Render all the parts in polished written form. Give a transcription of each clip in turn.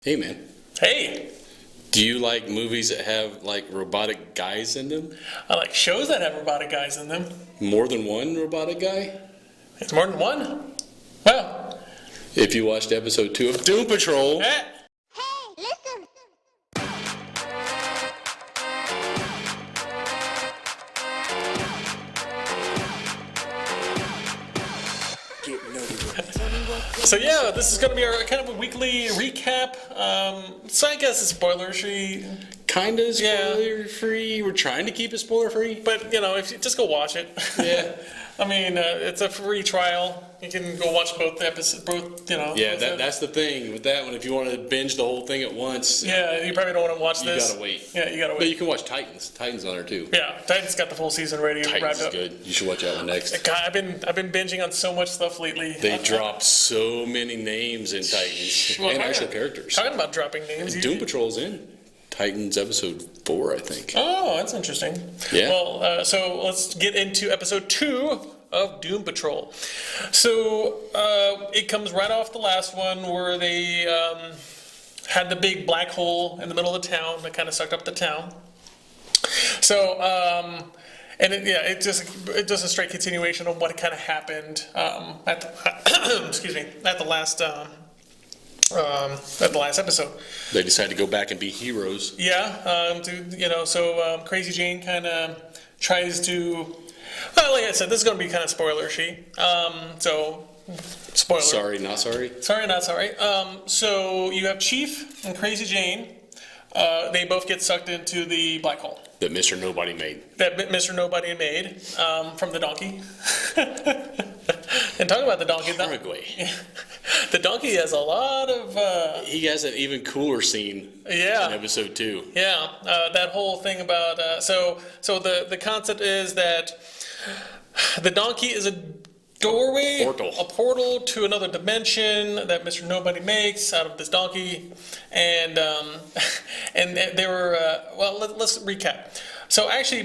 Hey, man. Hey, Do you like movies that have, like, robotic guys in them? I like shows that have robotic guys in them. More than one robotic guy? It's more than one. Well, If you watched episode 2 of Doom Patrol, eh, Hey, listen. so yeah, this is going to be our kind of a weekly recap. So I guess it's spoiler-free, kind of Yeah. spoiler-free. We're trying to keep it spoiler-free. but if you just go watch it. Yeah. I mean, it's a free trial. You can go watch both episodes, Yeah, that's the thing with that one. If you want to binge the whole thing at once, Yeah, you probably don't want to watch you this. gotta wait. Yeah, you gotta But wait. you can watch Titans. Titans on there, too. Yeah, Titan's got the full season ready, Titans wrapped is up. good. You should watch that one next. God, I've been binging on so much stuff lately. They dropped so many names in Titans. Well, And talking- actual characters. Talking about dropping names. Doom Patrol's in Titans episode 4, I think. Oh, that's interesting. Yeah. Well, so let's get into episode 2 of Doom Patrol. So it comes right off the last one where they had the big black hole in the middle of the town that kind of sucked up the town. So it's just a straight continuation of what kind of happened at the, excuse me, at the last episode. They decided to go back and be heroes. Yeah, Crazy Jane kind of tries to. Well, like I said, this is going to be kind of spoiler-y. Spoiler. Sorry, not sorry. Sorry, not sorry. So you have Chief and Crazy Jane. They both get sucked into the black hole That Mr. Nobody made. that Mr. Nobody made from the donkey. And talking about the donkey, Paraguay. the donkey has a lot of. He has an even cooler scene Yeah. in episode 2. Yeah, that whole thing about so the concept is that the donkey is a doorway, a portal to another dimension that Mr. Nobody makes out of this donkey, and they were let's recap. So actually,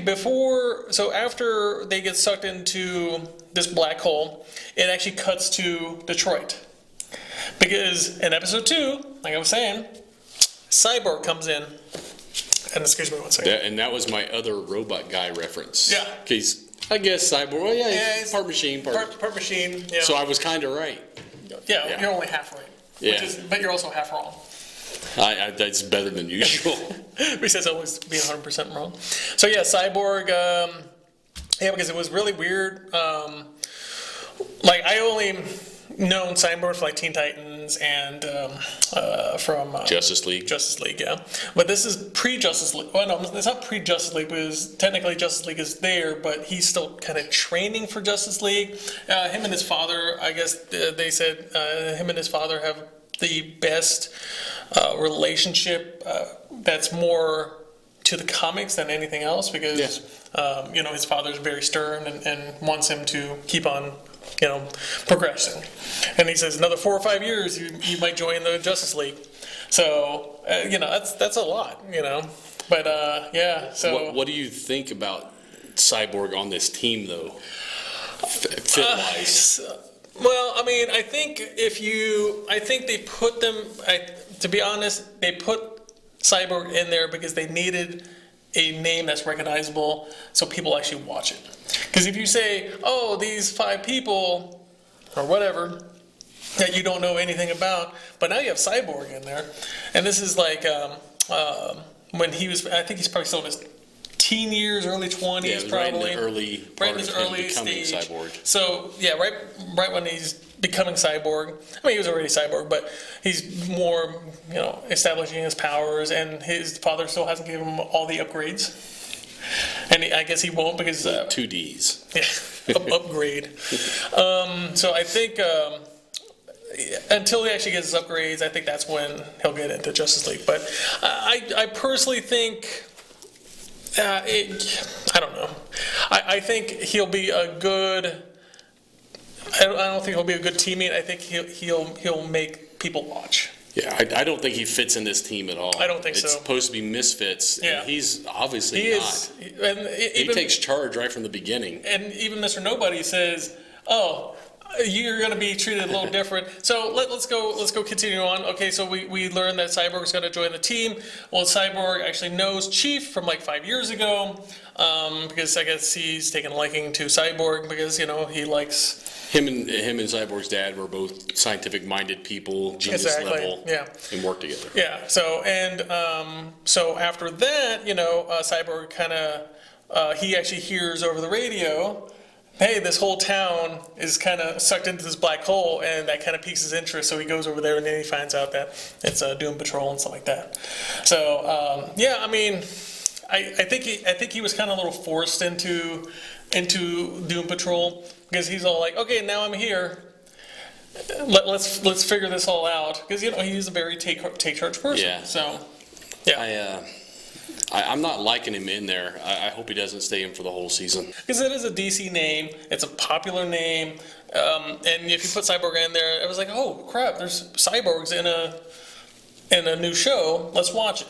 after they get sucked into this black hole, it actually cuts to Detroit, because in episode 2, like I was saying, Cyborg comes in, and excuse me one second. And that was my other robot guy reference. Yeah. I guess Cyborg. Well, yeah, he's part machine, part machine. Yeah. So I was kind of right. Yeah, you're only half right. Yeah. But you're also half wrong. That's better than usual. Besides always being 100% wrong. So yeah, Cyborg. Because it was really weird. I only known Cyborg for like Teen Titans and from Justice League. Justice League, yeah. But this is pre-Justice League. Well, no, it's not pre-Justice League because technically Justice League is there, but he's still kind of training for Justice League. Him and his father, I guess they said, him and his father have the best relationship that's more to the comics than anything else because, his father's very stern and wants him to keep on progressing. And he says another 4 or 5 years you might join the Justice League. So that's a lot, But So What do you think about Cyborg on this team, though? Fit wise. Well, I mean, I think they put them. To be honest, they put Cyborg in there because they needed a name that's recognizable, so people actually watch it. Because if you say, "Oh, these 5 people," or whatever that you don't know anything about, but now you have Cyborg in there, and this is like when he was. I think he's probably still in his teen years, early 20s, probably. Right in his early stage. Cyborg. So yeah, right when he's becoming Cyborg. I mean, he was already Cyborg, but he's more, establishing his powers, and his father still hasn't given him all the upgrades. And I guess he won't because 2 Ds. Yeah, upgrade. So I think until he actually gets his upgrades, I think that's when he'll get into Justice League. But I personally think. I don't know. I think he'll be a good. I don't think he'll be a good teammate. I think he'll make people watch. Yeah, I don't think he fits in this team at all. I don't think so. It's supposed to be misfits, Yeah. and he's obviously He not. is. And He takes charge right from the beginning. And even Mr. Nobody says, "Oh, you're going to be treated a little different. So let's go continue on. Okay, so we learned that Cyborg's going to join the team. Well, Cyborg actually knows Chief from like 5 years ago, because I guess he's taken a liking to Cyborg because he likes him and Cyborg's dad were both scientific-minded people, genius level, and worked together. Yeah. So so after that, Cyborg kind of he actually hears over the radio, hey, this whole town is kind of sucked into this black hole, and that kind of piques his interest. So he goes over there, and then he finds out that it's Doom Patrol and stuff like that. So I mean, I think he was kind of a little forced into Doom Patrol because he's all like, okay, now I'm here. Let's figure this all out because he's a very take charge person. Yeah. So yeah. I'm not liking him in there. I hope he doesn't stay in for the whole season. Because it is a DC name. It's a popular name. And if you put Cyborg in there, it was like, oh, crap, there's Cyborgs in a new show. Let's watch it.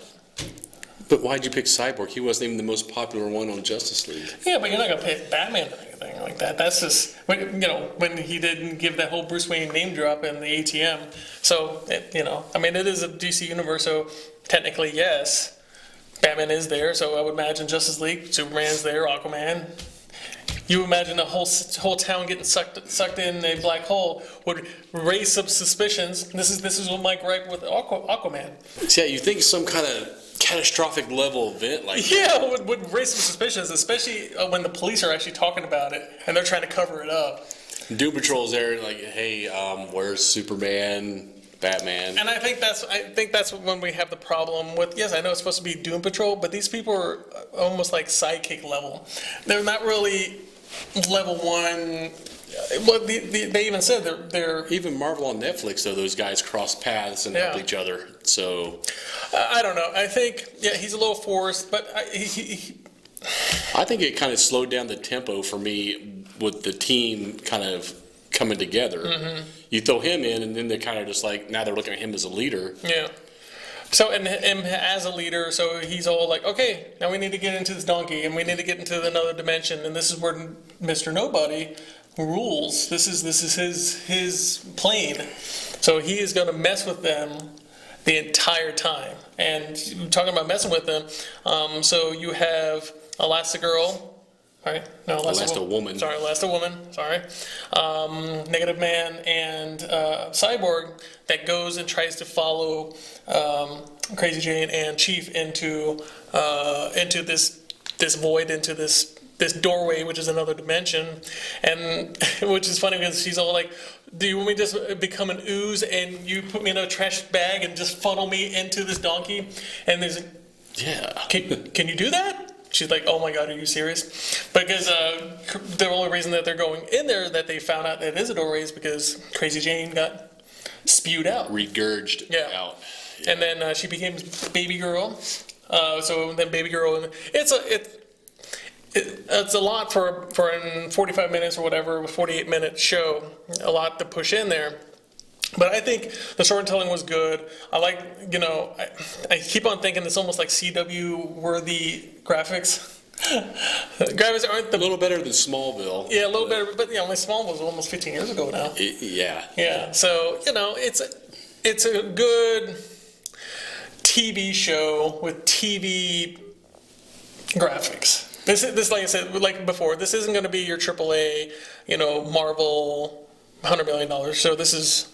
But why'd you pick Cyborg? He wasn't even the most popular one on Justice League. Yeah, but you're not going to pick Batman or anything like that. That's just, when he didn't give that whole Bruce Wayne name drop in the ATM. So, I mean, it is a DC universe, so technically, yes. Batman is there, so I would imagine Justice League, Superman's there, Aquaman. You imagine a whole town getting sucked in a black hole would raise some suspicions. This is what my gripe with Aquaman. So, yeah, you think some kind of catastrophic level event like would raise some suspicions, especially when the police are actually talking about it and they're trying to cover it up. Doom Patrol's there, like, hey, where's Superman? Batman. And I think that's when we have the problem with, yes, I know it's supposed to be Doom Patrol, but these people are almost like sidekick level. They're not really level one. Well, they even said they're even Marvel on Netflix, though, those guys cross paths and help each other. So I don't know. I think he's a little forced, but I think it kind of slowed down the tempo for me with the team kind of coming together. Mm-hmm. You throw him in, and then they're kind of just like, now they're looking at him as a leader. Yeah. So, and him as a leader, so he's all like, okay, now we need to get into this donkey, and we need to get into another dimension, and this is where Mr. Nobody rules. This is his plane. So he is going to mess with them the entire time. And talking about messing with them, so you have Elastigirl. Right? No, Elasti-woman. Sorry, Elasti-woman. Sorry. Negative Man and Cyborg that goes and tries to follow Crazy Jane and Chief into this void, into this doorway, which is another dimension, and which is funny because she's all like, "Do you want me to just become an ooze and you put me in a trash bag and just funnel me into this donkey?" And there's, can you do that? She's like, oh my God, are you serious? Because the only reason that they're going in there, that they found out that it is a doorway, is because Crazy Jane got spewed out. Regurged out. Yeah. And then she became Baby Girl. So then Baby Girl, it's a lot for a 45 minutes or whatever, 48-minute show, a lot to push in there. But I think the storytelling was good. I like, I keep on thinking it's almost like CW-worthy graphics. Graphics aren't a little better than Smallville. Yeah, a little better, but only Smallville was almost 15 years ago now. Yeah. Yeah, so, it's a good TV show with TV graphics. This, like I said, like before, this isn't going to be your AAA, Marvel $100 million. So this is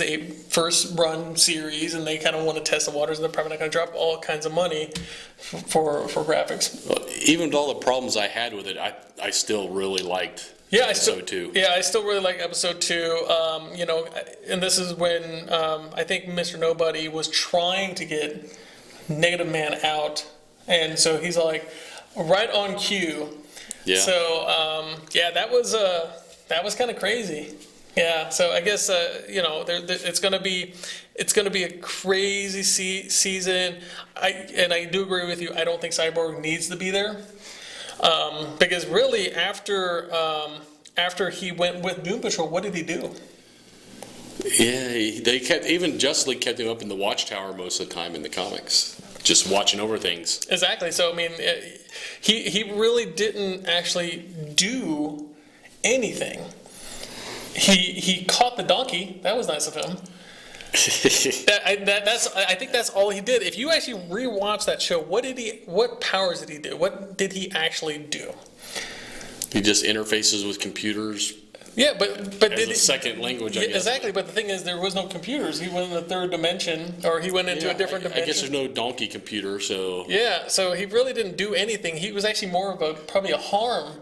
a first run series, and they kind of want to test the waters, and they're probably not going to drop all kinds of money for graphics. Well, even with all the problems I had with it, I still really liked episode 2. Yeah, I still really like episode 2. And this is when I think Mr. Nobody was trying to get Negative Man out, and so he's like right on cue. Yeah. So that was kind of crazy. Yeah, so I guess it's gonna be a crazy season. I do agree with you. I don't think Cyborg needs to be there because really after he went with Doom Patrol, what did he do? Yeah, even Justice League kept him up in the Watchtower most of the time in the comics, just watching over things. Exactly. So I mean, he really didn't actually do anything. he caught the donkey. That was nice of him. I think that's all he did. If you actually rewatch that show, what powers did he do? What did he actually do? He just interfaces with computers. Yeah, but as a second language, I guess. Exactly, but the thing is, there was no computers. He went in the third dimension, or he went into a different dimension. I guess there's no donkey computer, so... Yeah, so he really didn't do anything. He was actually more of probably a harm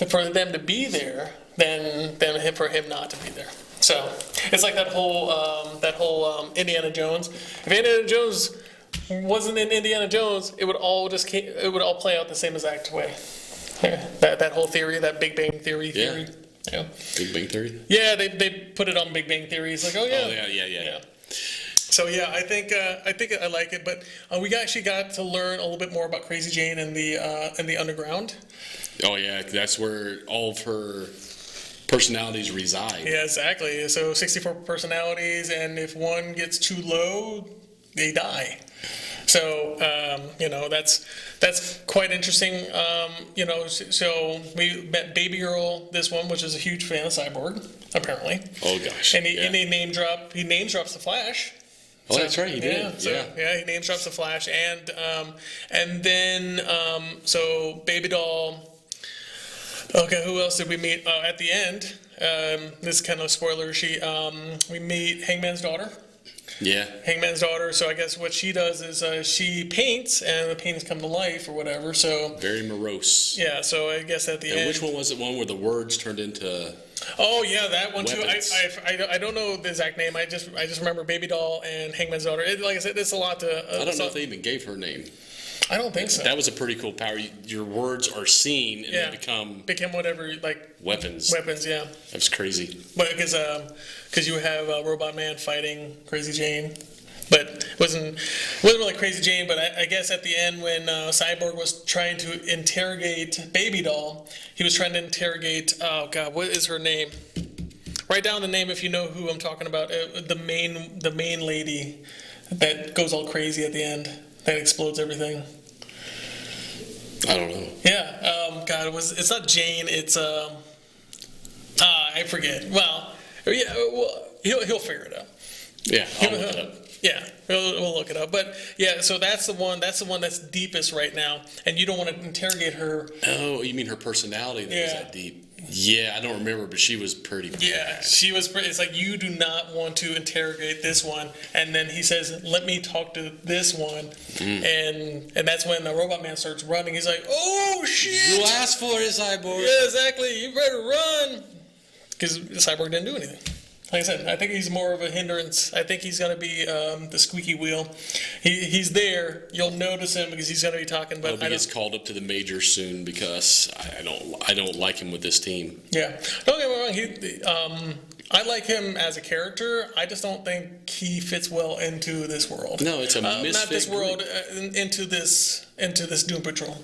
for them to be there than for him not to be there. So it's like that whole Indiana Jones. If Indiana Jones wasn't in Indiana Jones, it would all play out the same exact way. That whole theory, that Big Bang Theory. Yeah. Big Bang Theory? Yeah, they put it on Big Bang Theory. It's like, oh yeah. Oh yeah. So yeah, I think I like it, but we actually got to learn a little bit more about Crazy Jane and the underground. Oh yeah, that's where all of her personalities reside. Yeah, exactly. So 64 personalities, and if one gets too low, they die. So that's quite interesting. So we met Baby Girl, this one, which is a huge fan of Cyborg, apparently. Oh gosh. And he name drops the Flash. Oh, that's right, he did. He name drops the Flash, and then Baby Doll. Okay, who else did we meet? At the end, this is kind of a spoiler. We meet Hangman's daughter. Yeah. Hangman's daughter. So I guess what she does is she paints, and the paintings come to life or whatever. So very morose. Yeah. So I guess at the end. Which one was it? One where the words turned into. Oh yeah, that one weapons. too. I don't know the exact name. I just remember Baby Doll and Hangman's daughter. Like I said, it's a lot to. I don't know if they even gave her name. I don't think so. That was a pretty cool power. Your words are seen and they become whatever, like weapons. Weapons, yeah. That's crazy. But because you have Robotman fighting Crazy Jane, but it wasn't really Crazy Jane. But I guess at the end when Cyborg was trying to interrogate Baby Doll, he was trying to interrogate. Oh God, what is her name? Write down the name if you know who I'm talking about. The main lady that goes all crazy at the end. That explodes everything. I don't know. Yeah. God, it's not Jane. It's I forget. Well, yeah. Well, he'll figure it out. Yeah, I'll look it up. Yeah, we'll look it up. But yeah, so that's the one that's deepest right now, and you don't want to interrogate her. Oh, you mean her personality that was that deep? Yeah, I don't remember, but she was pretty bad. Yeah, she was pretty. It's like, you do not want to interrogate this one. And then he says, let me talk to this one. And that's when the Robotman starts running. He's like, oh, shit. You asked for it, Cyborg. Yeah, exactly. You better run. Because Cyborg didn't do anything. Like I said, I think he's more of a hindrance. I think he's going to be the squeaky wheel. He's there. You'll notice him because he's going to be talking. But he gets called up to the majors soon because I don't like him with this team. Yeah, don't get me wrong. I like him as a character. I just don't think he fits well into this world. No, it's a misfit. Not this world. Into this Doom Patrol.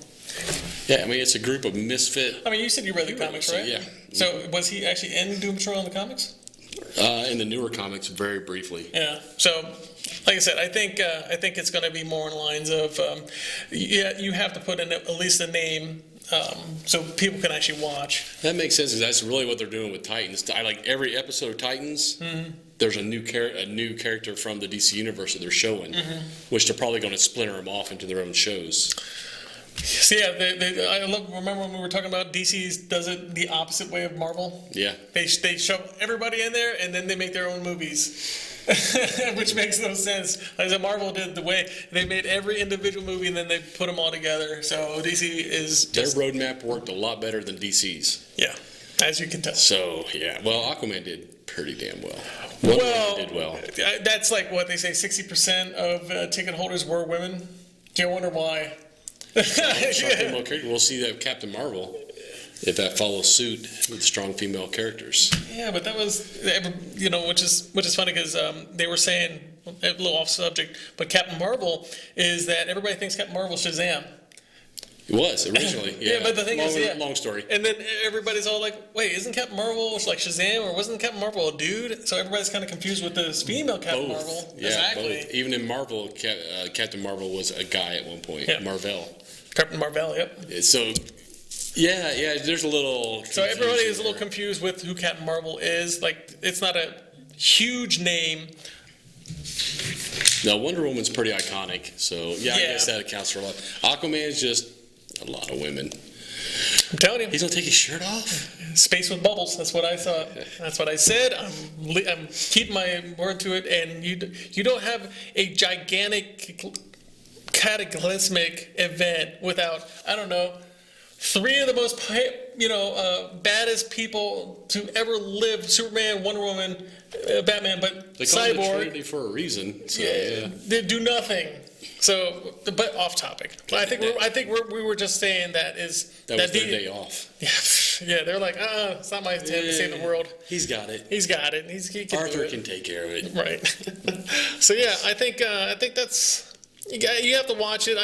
Yeah, I mean it's a group of misfit. I mean, you said you read the comics, right? Yeah. So was he actually in Doom Patrol in the comics? In the newer comics, very briefly. Yeah. So, like I said, I think it's going to be more in lines of, you have to put in at least a name so people can actually watch. That makes sense, because that's really what they're doing with Titans. I like every episode of Titans. Mm-hmm. There's a new character from the DC universe that they're showing, which they're probably going to splinter them off into their own shows. So yeah, remember when we were talking about DC does it the opposite way of Marvel? Yeah. They shove everybody in there and then they make their own movies, which makes no sense. Like I said, Marvel did the way they made every individual movie and then they put them all together. So DC is just... Their roadmap worked a lot better than DC's. Yeah, as you can tell. So yeah, well, Aquaman did pretty damn well. Wonder did well. That's like what they say. 60% of ticket holders were women. Do you wonder why? We'll see that Captain Marvel, if that follows suit with strong female characters. Yeah, but that was, which is funny because they were saying, a little off subject, but Captain Marvel is that everybody thinks Captain Marvel's Shazam. It was originally, yeah. Yeah, but the thing is, long story. And then everybody's all like, "Wait, isn't Captain Marvel like Shazam, or wasn't Captain Marvel a dude?" So everybody's kind of confused with this female Captain Marvel. Yeah, exactly. Both. Even in Marvel, Captain Marvel was a guy at one point. Yeah. Marvel. Captain Marvel, yep. So Yeah, there's a little. So everybody is a little there. confused with who Captain Marvel is. Like, it's not a huge name. No, Wonder Woman's pretty iconic, so I Yeah. guess that accounts for a lot. Aquaman's just a lot of women. I'm telling you, He's gonna take his shirt off. space with bubbles. That's what I thought. That's what I said. I'm keeping my word to it. And you don't have a gigantic, cataclysmic event without, I don't know, 3 of the most baddest people to ever live: Superman, Wonder Woman, Batman, but They call it the Cyborg. Trinity for a reason. So, They do nothing. So, but off topic. I think we were just saying that is that was their day off. Yeah, they're like, it's not my turn to save the world. He's got it. He's got it. He can Arthur do it. can take care of it. Right. So yeah, I think that's you have to watch it.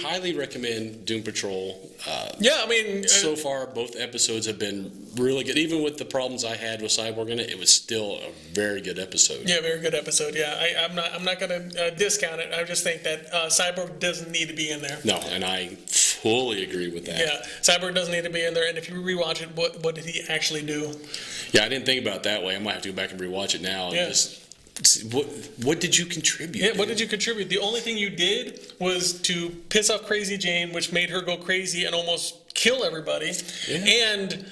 Highly recommend Doom Patrol. Yeah, I mean, So far, both episodes have been really good. Even with the problems I had with Cyborg in it, it was still a very good episode. yeah, very good episode. Yeah, I'm not going to discount it. I just think that Cyborg doesn't need to be in there. No, and I fully agree with that. Yeah, Cyborg doesn't need to be in there. And if you rewatch it, what did he actually do? Yeah, I didn't think about it that way. I might have to go back and rewatch it now. And Yeah. just what did you contribute? Yeah, what did you contribute? The only thing you did was to piss off Crazy Jane, which made her go crazy and almost kill everybody. Yeah. And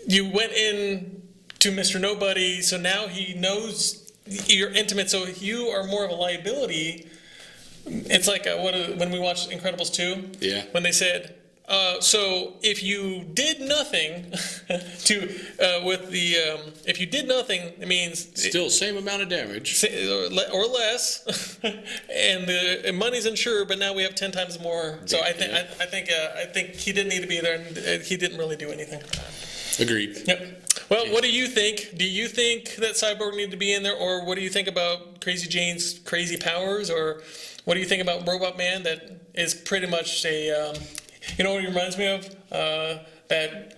you went in to Mr. Nobody, so now he knows you're intimate, so you are more of a liability. It's like when we watched Incredibles 2, Yeah. when they said, so if you did nothing if you did nothing, it means Still same amount of damage. or less, and the money's insured, but now we have 10 times more. So I think he didn't need to be there, and he didn't really do anything. Agreed. Yep. Well, what do you think? Do you think that Cyborg needed to be in there, or what do you think about Crazy Jane's crazy powers, or what do you think about Robotman? That is pretty much a, you know what he reminds me of? That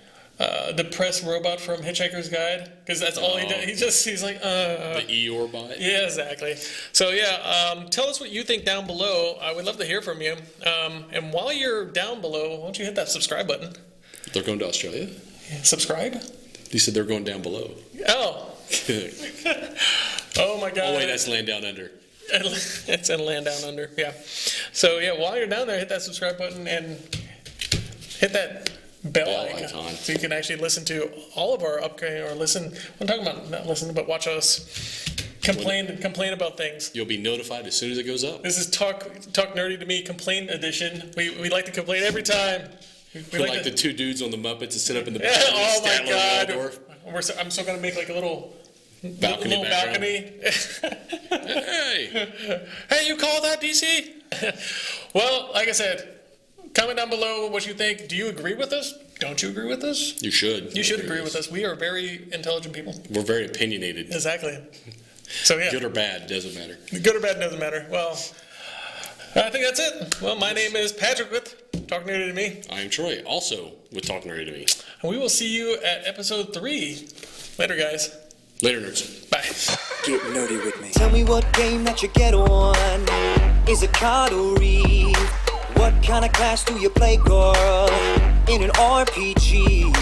depressed robot from Hitchhiker's Guide, because that's all he does. He's like, The Eeyore bot. Yeah, exactly. So yeah, tell us what you think down below. I would love to hear from you. And while you're down below, why don't you hit that subscribe button? They're going to Australia? Subscribe? You said they're going down below. Oh. Oh my God. Oh wait, that's Land Down Under. It's in Land Down Under, yeah. So yeah, while you're down there, hit that subscribe button and hit that bell icon, so you can actually listen to all of our upcoming, or listen. I'm talking about not listen, but watch us complain about things. You'll be notified as soon as it goes up. This is talk nerdy to me complain edition. We like to complain every time. We're like the 2 dudes on the Muppets that sit up in the Yeah, back. oh my God. Waldorf. I'm still gonna make like a little Balcony background. Hey, you call that DC? Well, like I said, comment down below what you think. Do you agree with us? Don't you agree with us? You should. You should agree with us. We are very intelligent people. We're very opinionated. Exactly. So yeah. Good or bad, doesn't matter. Good or bad doesn't matter. Well, I think that's it. Well, my name is Patrick with Talk Nerdy to Me. I am Troy, also with Talk Nerdy to Me. And we will see you at episode 3. Later, guys. Later, nerds. Bye. Get nerdy with me. Tell me what game that you get on. Is it card or read? What kind of class do you play, girl? In an RPG.